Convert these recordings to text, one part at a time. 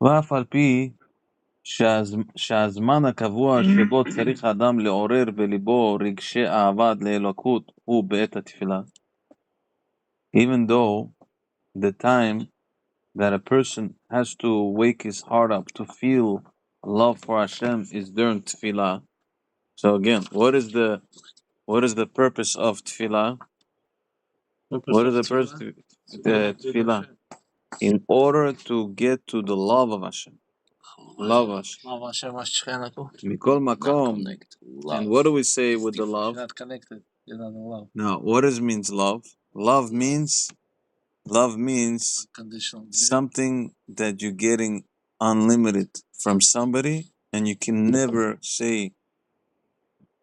ואף על פי שהזמן הקבוע שבו צריך האדם לעורר בליבו רגשי אהבה לאלוקות הוא בעת התפילה. Even though the time that a person has to wake his heart up to feel love for Hashem is during tefillah. So again, what is the purpose of tefillah? What is the purpose of the tefillah? In order to get to the love of Hashem. Love Hashem. Mikol makom. And what do we say with the love? You're not connected. You're not in love. No, what does means love? Love means Unconditional. something that you're getting unlimited from somebody, and you can never say,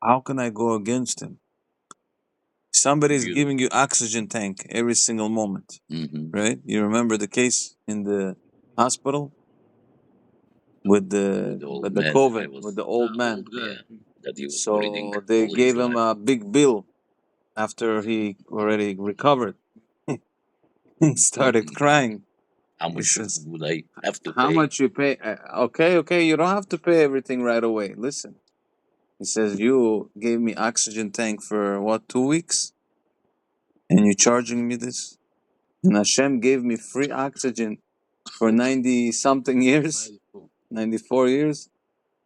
how can I go against him? Somebody is giving you oxygen tank every single moment, right? You remember the case in the hospital with the COVID, with the old man. So they gave him a big bill after he already recovered. He started crying. How much would I have to pay? How much you pay? Okay, you don't have to pay everything right away. Listen, he says, you gave me oxygen tank for what, 2 weeks? And you're charging me this? And Hashem gave me free oxygen for 90 something years, 94 years.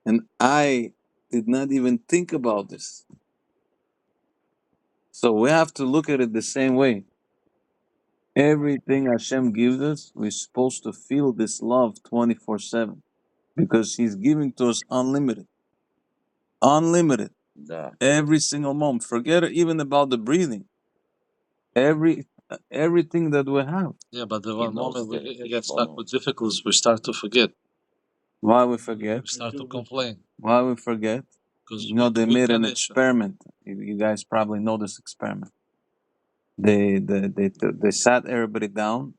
And I did not even think about this. So we have to look at it the same way. Everything Hashem gives us, we're supposed to feel this love 24/7. Because He's giving to us unlimited. Unlimited. Every single moment. Forget even about the breathing. Everything that we have. Yeah, but the one moment we get stuck with difficulties, we start to forget. Why we forget? We start to complain. Why we forget? Because You know, they made an experiment. You guys probably know this experiment. They sat everybody down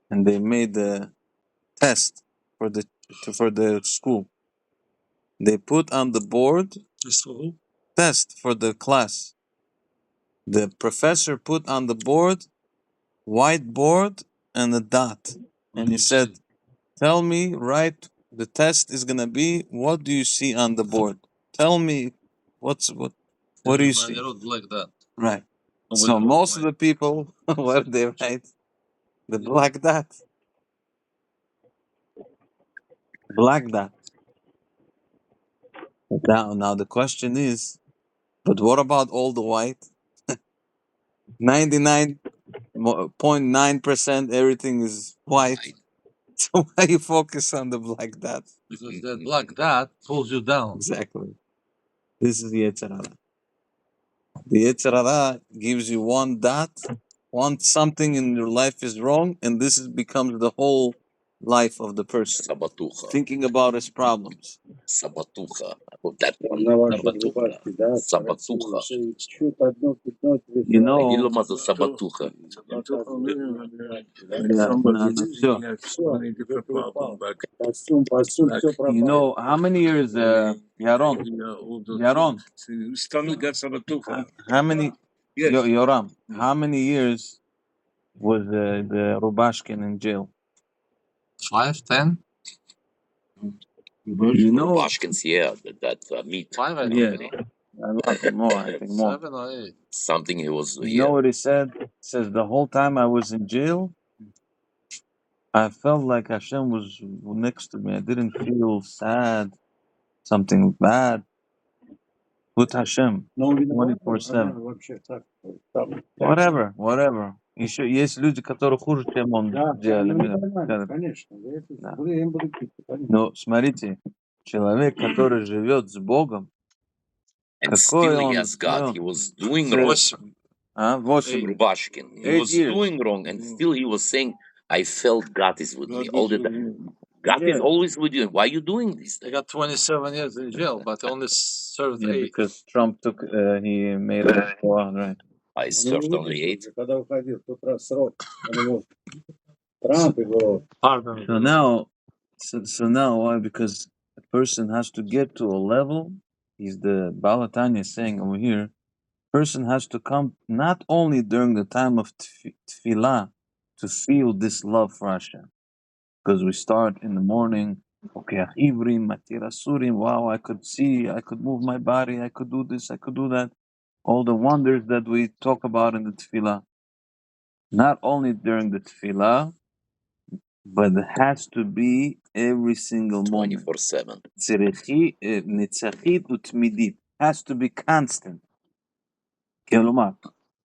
and they made the test for the school. They put on the board test for the class. The professor put on the board whiteboard and a dot, and he said, "Tell me, write. The test is gonna be. What do you see on the board? Tell me, what do you see?" Like that. Right. So most of the people, what did they write? The black dot. Black dot. Now the question is, but what about all the white? 99.9% everything is white. So why you focus on the black dot? Because that black dot pulls you down. Exactly. This is the Yetzer Hara. The Yetzer Hara gives you one dot, something in your life is wrong, and this becomes the whole life of the person. Sabatucha. Thinking about his problems. Sabatucha. That one. Sabatucha. You know, Sabatucha. you know how many years, Yaron? How many? Yoram, how many years was the Rubashkin in jail? 5, 10? You know, Rubashkins, yeah, that meat. 5, I yeah, think. a lot more. I think more. 7 or 8. Something he was. You know what he said? He says the whole time I was in jail, I felt like Hashem was next to me. I didn't feel sad, something bad. With Hashem, 24/7. Whatever. Еще есть люди, которые хуже, чем он делали. Да. Но смотрите, человек, который живет с Богом, and still he has God. He was doing wrong. 8 Rubashkin. He was doing wrong, and still he was saying, I felt God is with me all the time. God is always with you. Why are you doing this? I got 27 years in jail, but I only served 8. Because Trump he made it go on, right? I served only 8. Pardon. So now why? Because a person has to get to a level. He's the Balatanya saying over here. Person has to come not only during the time of tefillah to feel this love for Hashem. Because we start in the morning, okay, Ivrim, Matira Surim, wow, I could see, I could move my body, I could do this, I could do that. All the wonders that we talk about in the tefillah. Not only during the tefillah, but it has to be every single moment. 24/7. Nitzachit utmidit. Has to be constant. כלומר,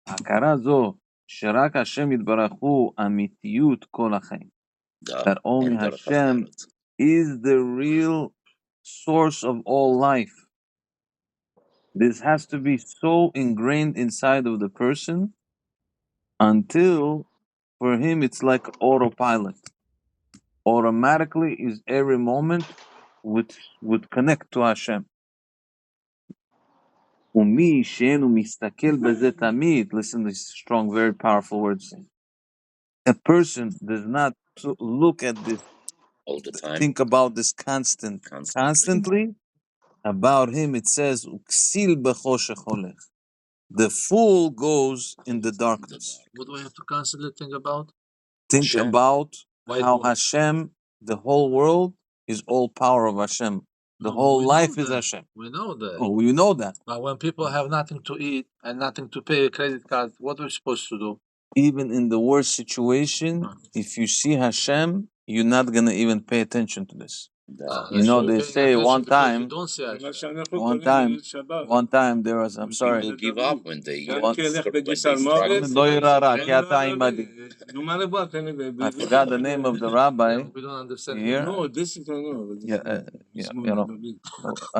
הכרה זו שרק השם יתברך הוא אמיתיות כל החיים. That only Hashem is the real source of all life. This has to be so ingrained inside of the person until for him it's like autopilot. Automatically is every moment would connect to Hashem. ומי שאינו מסתכל בזה תמיד, listen to these strong, very powerful words. A person does not look at this, All the time. think about this constantly. About him it says, "Uksil b'choshech holech." The fool goes in the darkness. What do I have to constantly think about? Think Hashem. about Why how do- Hashem, the whole world, is all power of Hashem. The No, whole we know life is that. Hashem. We know that. Oh, you know that. But when people have nothing to eat and nothing to pay a credit card, what are we supposed to do? Even in the worst situation, if you see Hashem, you're not gonna even pay attention to this. You know, they say one time, there was, I'm sorry. People give up when they I forgot the name of the rabbi. We don't understand. Here.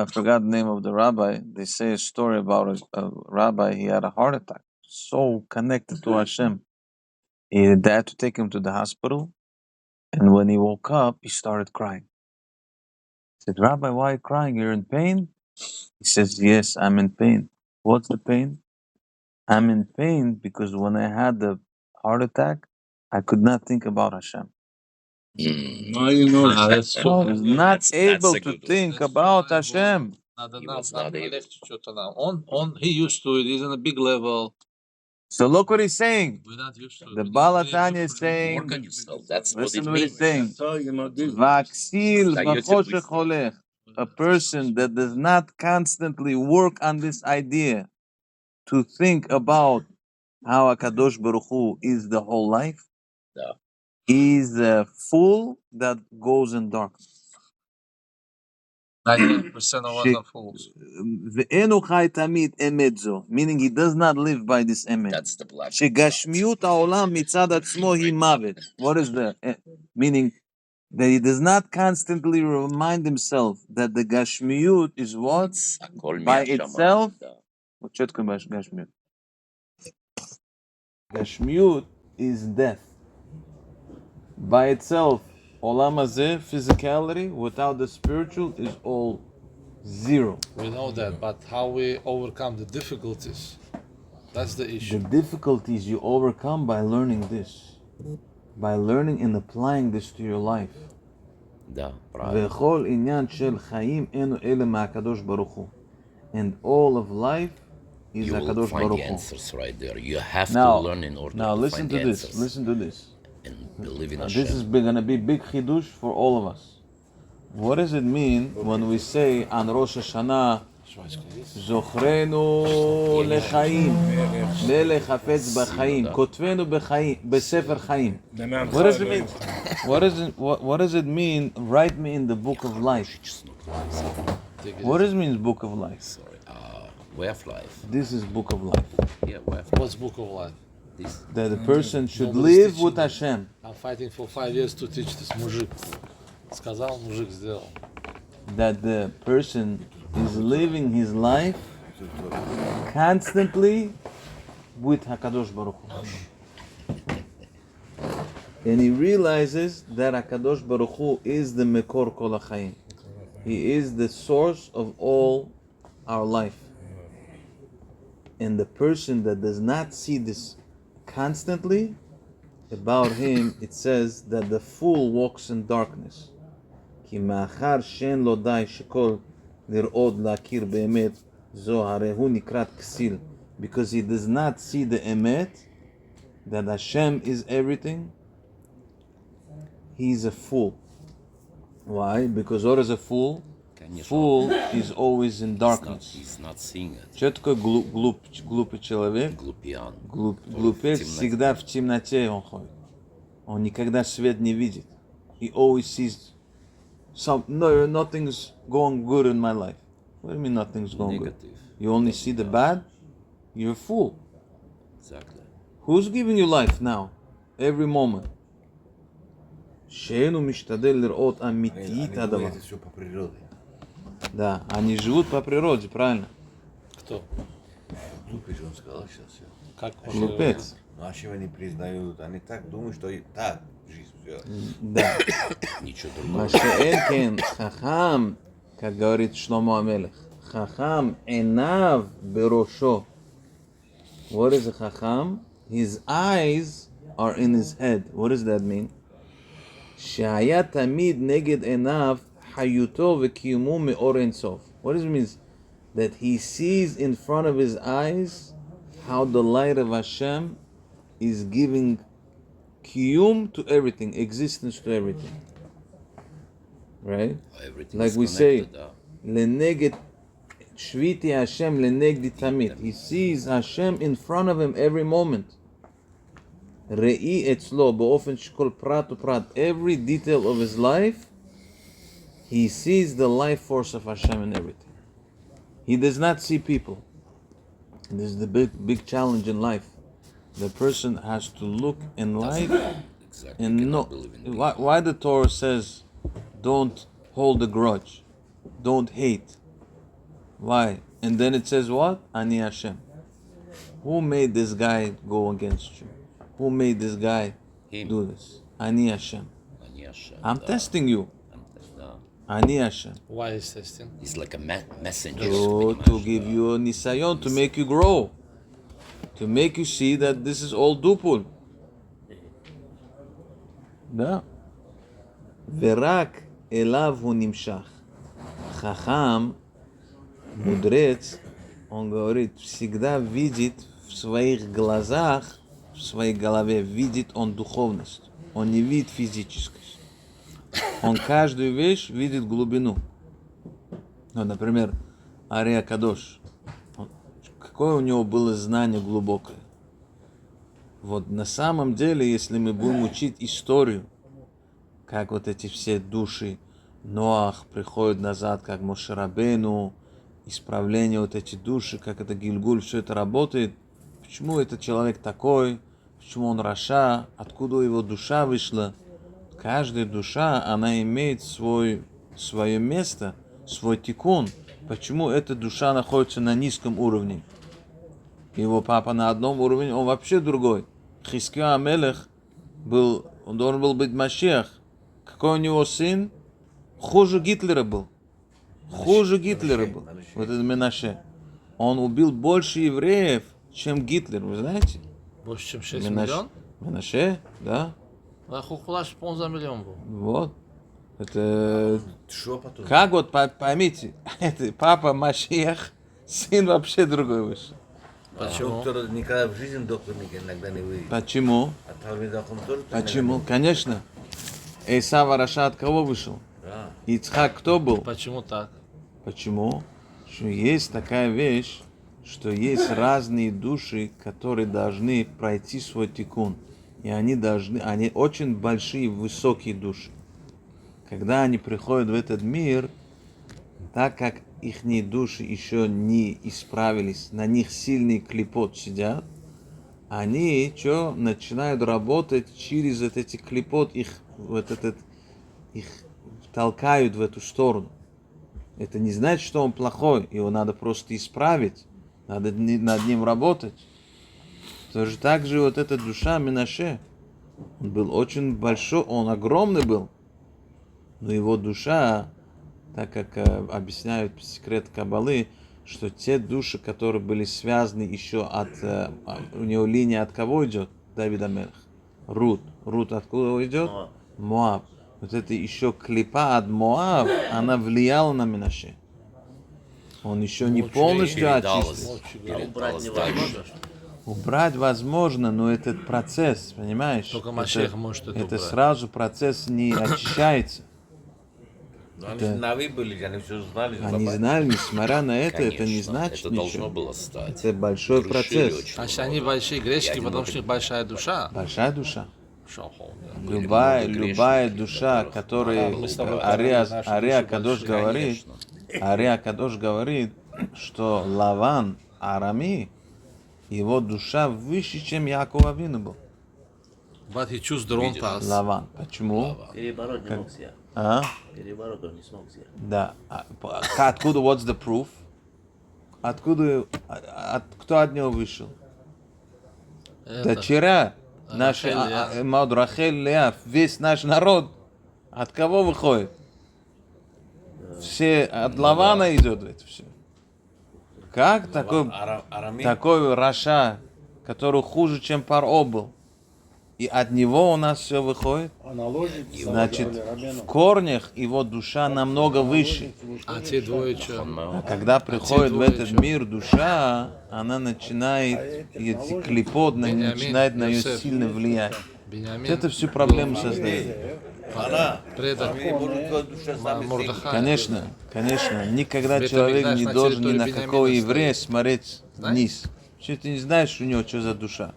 I forgot the name of the rabbi. They say a story about a rabbi. He had a heart attack. So connected to Hashem. They had to take him to the hospital. And when he woke up, he started crying. I said, Rabbi, why are you crying? You're in pain? He says, yes, I'm in pain. What's the pain? I'm in pain because when I had the heart attack, I could not think about Hashem. Now you know that's I was not able to think about Hashem. He used to it. He's on a big level. So look what he's saying. We're not used to it. The Baal Tanya is saying, work on yourself. That's what listen it to what he's means. saying. Vaksil b'choshech holech. A person that does not constantly work on this idea to think about how Akadosh Baruch Hu is the whole life, Yeah. is a fool that goes in darkness. 90% of us are fools. ואינו חי תמיד אמת זו, meaning he does not live by this אמת. That's the black. שגשמיות העולם מצד עצמו היא מוות. What is the meaning? That he does not constantly remind himself that the gashmiyut is what? By itself. Gashmiyut is death. By itself, olam hazeh, physicality, without the spiritual, is all zero. We know that, but how we overcome the difficulties, that's the issue. The difficulties you overcome by learning this. By learning and applying this to your life. וכל עניין של חיים אינו אלא מהקדוש ברוך הוא. And all of life is הקדוש ברוך הוא. Right there. You have to learn in order now to listen find to the this. answers. Listen to this. And believe in Hashem. This is going to be big chidush for all of us. What does it mean when we say on Rosh Hashanah, זוכרנו לחיים, ללחפץ בחיים, כותבנו בחיים, בספר חיים. What does it mean? What does it mean? Write me in the book of life. What does it mean, book of life? Sorry, way of life. This is book of life. Yeah, way of life. What's book of life? That the person should live with Hashem. I'm fighting for 5 years to teach this мужик. Сказал, мужик сделал. That the person is living his life constantly with Hakadosh Baruch Hu. And he realizes that Hakadosh Baruch Hu is the Mekor Kol HaChaim. He is the source of all our life. And the person that does not see this constantly, about him it says that the fool walks in darkness. כי מאחר שאין לו די שכל לראות להכיר באמת זו הרי הוא נקראת כסיל. Because he does not see the emet, that Hashem is everything, he's a fool. Why? Because what is a fool? Fool is always in darkness. He's not seeing it. Что такое глупый человек? Глупиян. Глупец всегда в темноте он ходит. Он никогда свет не видит. He always sees nothing's going good in my life. What do you mean nothing's going good? You only see the bad? You're a fool. Exactly. Who's giving you life now? Every moment. Шейну мечтадель лирот амитит адава. Это все по природе. Да, они живут по природе, правильно? Кто? Глупый же он сказал сейчас все. Как он Глупец. Наши не признают, они так думают, что и так жизнь все. Да. Ничего другого. Машеэлькен хахам, как говорит Шломо Амелех. Хахам энав берошо. What is a chacham? His eyes are in his head. What does that mean? שהיה תמיד נגד עיניו חיותו וקיומו מאור אינסוף. What does it mean? That he sees in front of his eyes how the light of Hashem is giving kiyum to everything, existence to everything. Right? Everything Like is we say, connected, לנגד שביתי Hashem לנגדי תמיד. He sees Hashem in front of him every moment. ראי אצלו באופן שכל פרט ופרט, every detail of his life, he sees the life force of Hashem in everything. He does not see people. This is the big challenge in life. The person has to look in life Exactly. and know why the Torah says don't hold a grudge, don't hate. Why? And then it says what? Ani Hashem. Who made this guy go against you? Who made this guy do this? Ani Hashem. Ani Hashem. I'm testing you. Да. Ani Hashem. Why is testing? He's like a messenger. To give you a nisayon, to make you grow. To make you see that this is all dupul. Да. ורק אליו הוא נמשך. חכם, мудрец, он говорит, всегда видит в своих глазах, в своей голове, видит он духовность. Он не видит физическость. Он каждую вещь видит глубину. Ну, например, Ария Кадош. Какое у него было знание глубокое. Вот на самом деле, если мы будем учить историю, как вот эти все души, Ноах приходит назад, как Моше Рабейну, исправление вот эти души, как это Гильгуль, все это работает. Почему этот человек такой? Почему он Раша? Откуда его душа вышла? Каждая душа, она имеет свое место, свой тикун. Почему эта душа находится на низком уровне? Его папа на одном уровне, он вообще другой. Хиския Амелех он должен был быть Машиах. Какой у него сын? Хуже Гитлера был. Хуже Гитлера был. Вот это Менаше. Он убил больше евреев, чем Гитлер, вы знаете? Больше, чем 6 миллионов? Менаше, да. Хухлаш полза миллион был. Вот. Это... Как вот, поймите, это папа Машиах, сын вообще другой вышел. Почему? Доктор никогда в жизни иногда не выйдет. Почему? Почему? Конечно. Эйсав Раша от кого вышел? Да. Ицхак кто был? Почему так? Почему? Что есть такая вещь, что есть разные души, которые должны пройти свой тикун. И они очень большие, высокие души. Когда они приходят в этот мир, так как их души еще не исправились, на них сильный клипот сидят, они начинают работать через эти клипот, их толкают в эту сторону. Это не значит, что он плохой, его надо просто исправить, надо над ним работать. Тоже так же вот эта душа Менаше, он был очень большой, он огромный был, но его душа, так как объясняют секрет Каббалы, что те души, которые были связаны еще у него линия от кого идет? Давид Амелех. Рут. Рут откуда идет? Моав. Вот это еще клипа от Моав, она влияла на Менаше. Он еще не полностью очистился. Убрать невозможно. Убрать возможно, но этот процесс, понимаешь? Только Машех может это Это убрать. сразу процесс не очищается. Но они же новые были, они все знали. Они знали, несмотря на это не Конечно, значит это должно ничего. было стать. Это большой Грешили процесс. очень Значит, много. они большие грешники, Я потому что у них большая душа. Большая душа. Шохол, да. Были Любая грешники, душа, которых которая надо было с тобой убрать. говорили, наши Ария души Кадош большие. говорит, Конечно. Ария Кадош говорит, что Лаван, Арами, его душа выше, чем Яков Авину был. But he chose the wrong path. Лаван. Почему? Переборот не мог себя. А? Переборот он не смог себя. Да. Откуда, what's the proof? Откуда, кто от него вышел? Это. Дочеря, наши, Рахель, Мауд, Рахель, Леа, весь наш народ, от кого выходит? Все от Лавана идет это все. Как такой Раша, который хуже, чем Паро был, и от него у нас все выходит? Значит, в корнях его душа намного выше. А те двое что? А когда приходит в этот мир душа, она начинает, эти клипот начинает на нее сильно влиять. Беньямин Это всю проблему создает. предок Мордахая. Конечно, конечно, никогда Бет человек Амигдаш не на должен ни на территории какого Беньямина еврея стоит. смотреть Знаешь? вниз. Что ты не знаешь у него, что за душа?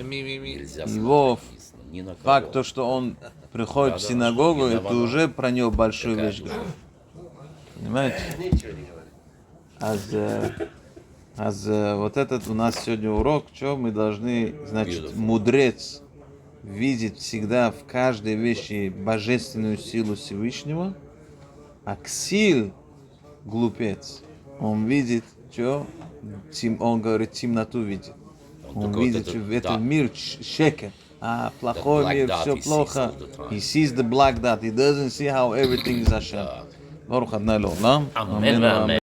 Ми-ми-ми. Нельзя Его написано, ни на кого. факт, то, что он приходит в синагогу, это уже про него большую вещь говорит. Понимаете? Вот этот у нас сегодня урок, что мы должны, значит, мудрец видит всегда в каждой вещи божественную силу Всевышнего, а ксиль, глупец, он видит, что? Он говорит, темноту видит. Он только видит, вот что в это, этом мир шекер, а плохой black мир, dot все he sees плохо. all the time. He sees the black dot, he doesn't see how everything is Hashem. ברוך אדוני לעולם. אמן ואמן.